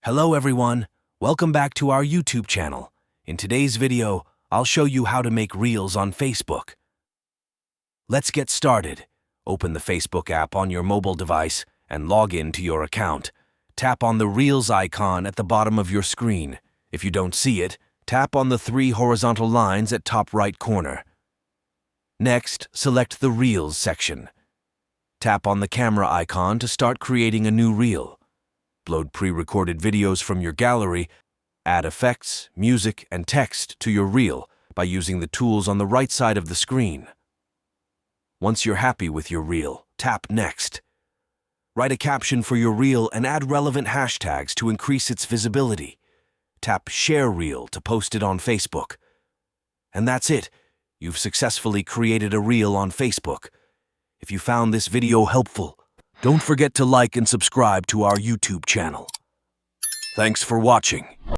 Hello everyone, welcome back to our YouTube channel. In today's video, I'll show you how to make Reels on Facebook. Let's get started. Open the Facebook app on your mobile device and log in to your account. Tap on the Reels icon at the bottom of your screen. If you don't see it, tap on the 3 horizontal lines at top right corner. Next, select the Reels section. Tap on the camera icon to start creating a new reel. Load pre-recorded videos from your gallery. Add effects, music, and text to your reel by using the tools on the right side of the screen. Once you're happy with your reel, tap Next. Write a caption for your reel and add relevant hashtags to increase its visibility. Tap Share Reel to post it on Facebook. And that's it. You've successfully created a reel on Facebook. If you found this video helpful, don't forget to like and subscribe to our YouTube channel. Thanks for watching.